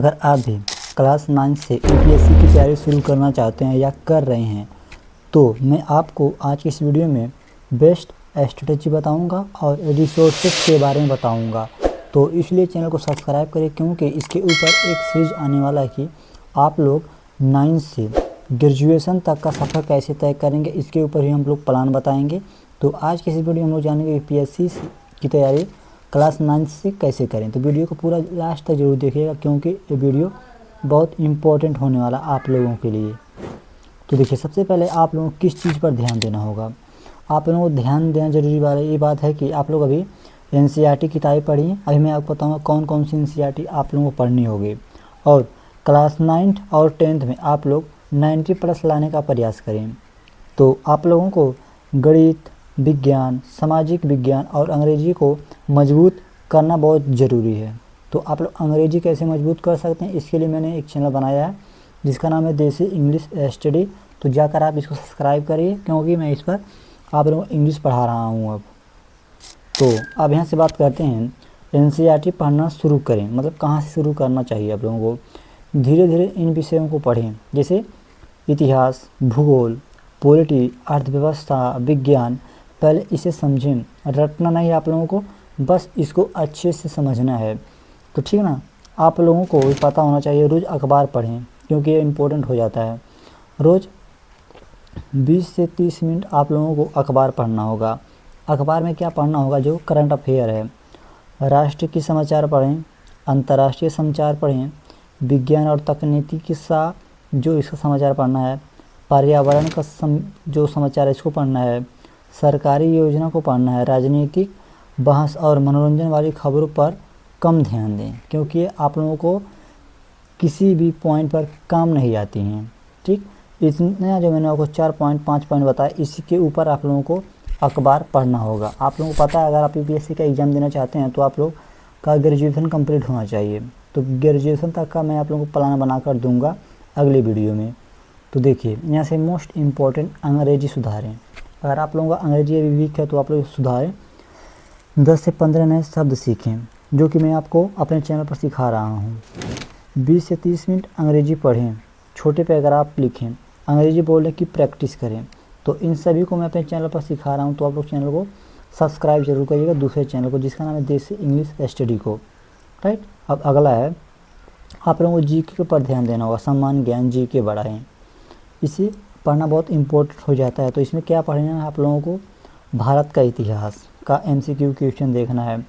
अगर आप भी क्लास 9 से यूपीएससी की तैयारी शुरू करना चाहते हैं या कर रहे हैं तो मैं आपको आज की इस वीडियो में बेस्ट स्ट्रेटजी बताऊंगा और रिसोर्सेज के बारे में बताऊंगा। तो इसलिए चैनल को सब्सक्राइब करें क्योंकि इसके ऊपर एक सीरीज आने वाला है कि आप लोग 9 से ग्रेजुएशन तक का सफ़र कैसे तय करेंगे, इसके ऊपर ही हम लोग प्लान बताएंगे। तो आज की इस वीडियो में हम लोग जानेंगे यूपीएससी की तैयारी क्लास 9 से कैसे करें। तो वीडियो को पूरा लास्ट तक जरूर देखिएगा क्योंकि ये वीडियो बहुत इम्पोर्टेंट होने वाला आप लोगों के लिए। तो देखिए, सबसे पहले आप लोगों को किस चीज़ पर ध्यान देना होगा। आप लोगों को ध्यान देना जरूरी वाला ये बात है कि आप लोग अभी एनसीईआरटी किताबें पढ़िए। अभी मैं आपको बताऊँगा कौन कौन सी एनसीईआरटी आप लोगों को पढ़नी होगी। और क्लास 9 और 10th में आप लोग 90+ लाने का प्रयास करें। तो आप लोगों को गणित, विज्ञान, सामाजिक विज्ञान और अंग्रेजी को मजबूत करना बहुत ज़रूरी है। तो आप लोग अंग्रेजी कैसे मजबूत कर सकते हैं, इसके लिए मैंने एक चैनल बनाया है जिसका नाम है देसी इंग्लिश स्टडी। तो जाकर आप इसको सब्सक्राइब करिए क्योंकि मैं इस पर आप लोगों को इंग्लिश पढ़ा रहा हूँ अब। तो अब यहाँ से बात करते हैं, एनसीईआरटी पढ़ना शुरू करें, मतलब कहाँ से शुरू करना चाहिए आप लोगों को। धीरे धीरे इन विषयों को पढ़ें, जैसे इतिहास, भूगोल, पॉलिटी, अर्थव्यवस्था, विज्ञान। पहले इसे समझें, रटना नहीं आप लोगों को, बस इसको अच्छे से समझना है। तो ठीक है ना। आप लोगों को पता होना चाहिए, रोज़ अखबार पढ़ें क्योंकि ये इम्पोर्टेंट हो जाता है। रोज़ 20 से 30 मिनट आप लोगों को अखबार पढ़ना होगा। अखबार में क्या पढ़ना होगा, जो करंट अफेयर है, राष्ट्र की समाचार पढ़ें, अंतर्राष्ट्रीय समाचार पढ़ें, विज्ञान और तकनीकी किस्सा जो इसका समाचार पढ़ना है, पर्यावरण का जो समाचार है इसको पढ़ना है, सरकारी योजना को पढ़ना है, राजनीतिक बहस और मनोरंजन वाली खबरों पर कम ध्यान दें क्योंकि ये आप लोगों को किसी भी पॉइंट पर काम नहीं आती हैं। ठीक, इतना जो मैंने आपको 4 पॉइंट 5 पॉइंट बताया, इसी के ऊपर आप लोगों को अखबार पढ़ना होगा। आप लोगों को पता है अगर आप यूपीएससी का एग्ज़ाम देना चाहते हैं तो आप लोग का ग्रेजुएशन कंप्लीट होना चाहिए। तो ग्रेजुएशन तक का मैं आप लोगों को प्लान बना कर दूँगा अगले वीडियो में। तो देखिए, यहाँ से मोस्ट इम्पॉर्टेंट अंग्रेजी सुधारें। अगर आप लोगों का अंग्रेजी अभी वीक है तो आप लोग सुधारें। 10 से 15 नए शब्द सीखें जो कि मैं आपको अपने चैनल पर सिखा रहा हूँ। 20 से 30 मिनट अंग्रेजी पढ़ें, छोटे पैराग्राफ लिखें, अंग्रेजी बोलने की प्रैक्टिस करें। तो इन सभी को मैं अपने चैनल पर सिखा रहा हूँ, तो आप लोग चैनल को सब्सक्राइब जरूर करिएगा, दूसरे चैनल को जिसका नाम है देसी इंग्लिश स्टडी को। राइट। अब अगला है, आप लोगों को जीके के ऊपर ध्यान देना होगा। सामान्य ज्ञान जीके बढ़ाएँ, इसे पढ़ना बहुत इम्पोर्टेंट हो जाता है। तो इसमें क्या पढ़ना है आप लोगों को, भारत का इतिहास का एमसीक्यू क्वेश्चन देखना है,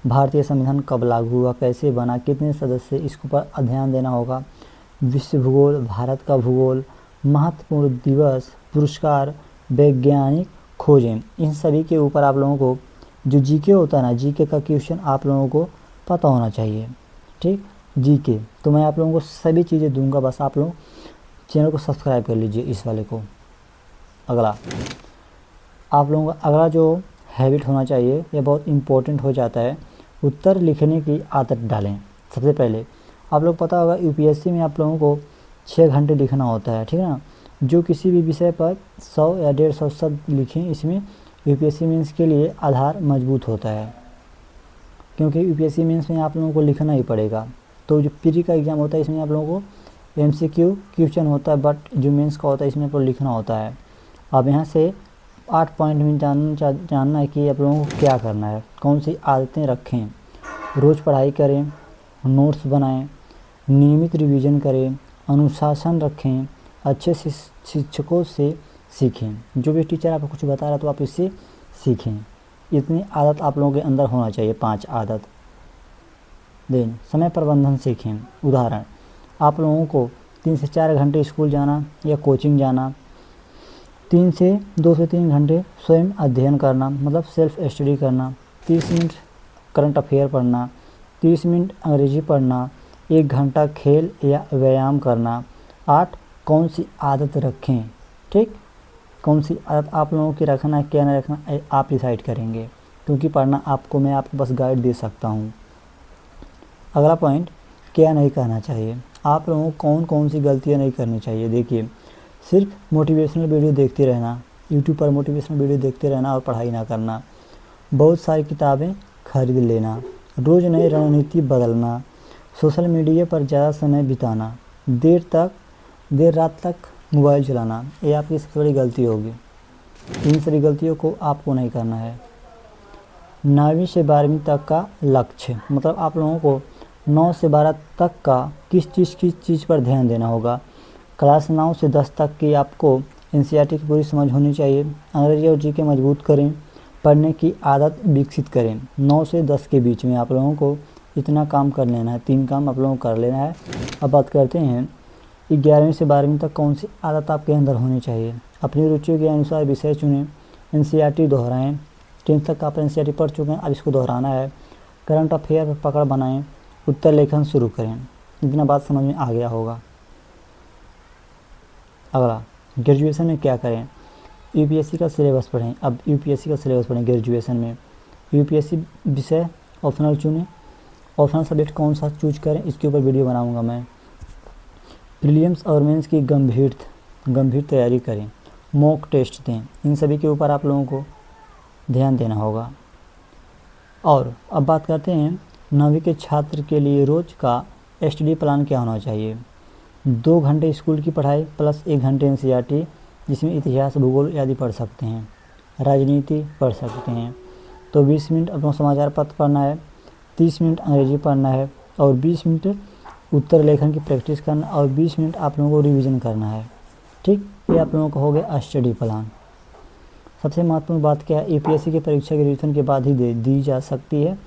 भारतीय संविधान कब लागू हुआ, कैसे बना, कितने सदस्य, इसके ऊपर ध्यान देना होगा। विश्व भूगोल, भारत का भूगोल, महत्वपूर्ण दिवस, पुरस्कार, वैज्ञानिक खोजें, इन सभी के ऊपर आप लोगों को जो जीके होता है ना, जीके का क्वेश्चन आप लोगों को पता होना चाहिए। ठीक, जीके तो मैं आप लोगों को सभी चीज़ें दूंगा, बस आप लोग चैनल को सब्सक्राइब कर लीजिए इस वाले को। अगला, आप लोगों का अगला जो हैबिट होना चाहिए, ये बहुत इम्पोर्टेंट हो जाता है, उत्तर लिखने की आदत डालें। सबसे पहले आप लोग पता होगा यूपीएससी में आप लोगों को 6 घंटे लिखना होता है, ठीक है ना। जो किसी भी विषय पर 100 या 150 शब्द लिखें, इसमें यूपीएससी मेंस के लिए आधार मजबूत होता है क्योंकि यूपीएससी मेंस में आप लोगों को लिखना ही पड़ेगा। तो जो प्री का एग्ज़ाम होता है इसमें आप लोगों को एमसीक्यू क्वेश्चन होता है, बट जो मेंस का होता है इसमें आपको लिखना होता है। अब यहाँ से 8 पॉइंट में जानना है कि आप लोगों को क्या करना है, कौन सी आदतें रखें। रोज़ पढ़ाई करें, नोट्स बनाएं, नियमित रिवीजन करें, अनुशासन रखें, अच्छे शिक्षकों से सीखें। जो भी टीचर आपको कुछ बता रहा है तो आप इससे सीखें। इतनी आदत आप लोगों के अंदर होना चाहिए, 5 आदत। देन समय प्रबंधन सीखें। उदाहरण, आप लोगों को 3 से 4 घंटे स्कूल जाना या कोचिंग जाना, 2 से 3 घंटे स्वयं अध्ययन करना, मतलब सेल्फ स्टडी करना, 30 मिनट करंट अफेयर पढ़ना, 30 मिनट अंग्रेजी पढ़ना, 1 घंटा खेल या व्यायाम करना। 8 कौन सी आदत रखें। ठीक, कौन सी आदत आप लोगों की रखना है, क्या नहीं रखना, आप डिसाइड करेंगे क्योंकि पढ़ना आपको, मैं आपको बस गाइड दे सकता हूँ। अगला पॉइंट, क्या नहीं करना चाहिए। आप लोगों को कौन कौन सी गलतियाँ नहीं करनी चाहिए। देखिए, सिर्फ मोटिवेशनल वीडियो देखते रहना, यूट्यूब पर मोटिवेशनल वीडियो देखते रहना और पढ़ाई ना करना, बहुत सारी किताबें खरीद लेना, रोज़ नई रणनीति बदलना, सोशल मीडिया पर ज़्यादा समय बिताना, देर रात तक मोबाइल चलाना, ये आपकी सबसे बड़ी गलती होगी। इन सभी गलतियों को आपको नहीं करना है। 9वीं से 12वीं तक का लक्ष्य, मतलब आप लोगों को 9 से 12 तक का किस चीज़ पर ध्यान देना होगा। क्लास 9 से 10 तक की आपको एनसीईआरटी की पूरी समझ होनी चाहिए। अंग्रेजी और जीके मजबूत करें, पढ़ने की आदत विकसित करें। 9 से 10 के बीच में आप लोगों को इतना काम कर लेना है, 3 काम आप लोगों को कर लेना है। अब बात करते हैं 11वीं से 12वीं तक कौन सी आदत आपके अंदर होनी चाहिए। अपनी रुचियों के अनुसार विषय चुनें, एनसीईआरटी दोहराएं। 10th तक आप एनसीईआरटी पढ़ चुके हैं, अब इसको दोहराना है। करंट अफेयर पर पकड़ बनाएं, उत्तर लेखन शुरू करें। इतना बात समझ में आ गया होगा। अगला, ग्रेजुएशन में क्या करें। यूपीएससी का सिलेबस पढ़ें। अब यूपीएससी का सिलेबस पढ़ें ग्रेजुएशन में। यूपीएससी विषय ऑप्शनल चुनें। ऑप्शनल सब्जेक्ट कौन सा चूज करें, इसके ऊपर वीडियो बनाऊंगा मैं। प्रीलिम्स और मेंस की गंभीर तैयारी करें। मॉक टेस्ट दें। इन सभी के ऊपर आप लोगों को ध्यान देना होगा। और अब बात करते हैं 9वीं के छात्र के लिए रोज़ का स्टडी प्लान क्या होना चाहिए। 2 घंटे स्कूल की पढ़ाई प्लस 1 घंटे एनसीईआरटी, जिसमें इतिहास, भूगोल आदि पढ़ सकते हैं, राजनीति पढ़ सकते हैं। तो 20 मिनट अपना समाचार पत्र पढ़ना है, 30 मिनट अंग्रेजी पढ़ना है और 20 मिनट उत्तर लेखन की प्रैक्टिस करना और 20 मिनट आप लोगों को रिवीजन करना है। ठीक, ये आप लोगों का हो गया स्टडी प्लान। सबसे महत्वपूर्ण बात क्या है, यूपीएससी की परीक्षा ग्रेजुएशन के बाद ही दी जा सकती है।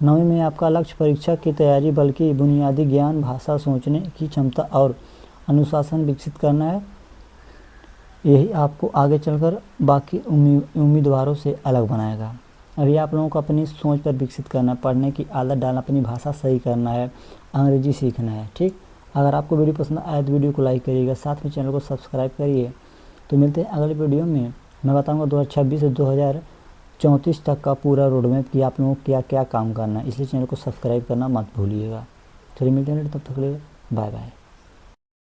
9वीं में आपका लक्ष्य परीक्षा की तैयारी बल्कि बुनियादी ज्ञान, भाषा, सोचने की क्षमता और अनुशासन विकसित करना है। यही आपको आगे चलकर बाकी उम्मीदवारों से अलग बनाएगा। अभी आप लोगों को अपनी सोच पर विकसित करना है, पढ़ने की आदत डालना, अपनी भाषा सही करना है, अंग्रेजी सीखना है। ठीक, अगर आपको वीडियो पसंद आए तो वीडियो को लाइक करिएगा, साथ में चैनल को सब्सक्राइब करिए। तो मिलते हैं अगले वीडियो में। मैं बताऊंगा 2026 से 2034 तक का पूरा रोड मैप कि आप लोगों को क्या क्या काम करना है, इसलिए चैनल को सब्सक्राइब करना मत भूलिएगा। चलिए मिलते हैं, तब तक के लिए बाय बाय।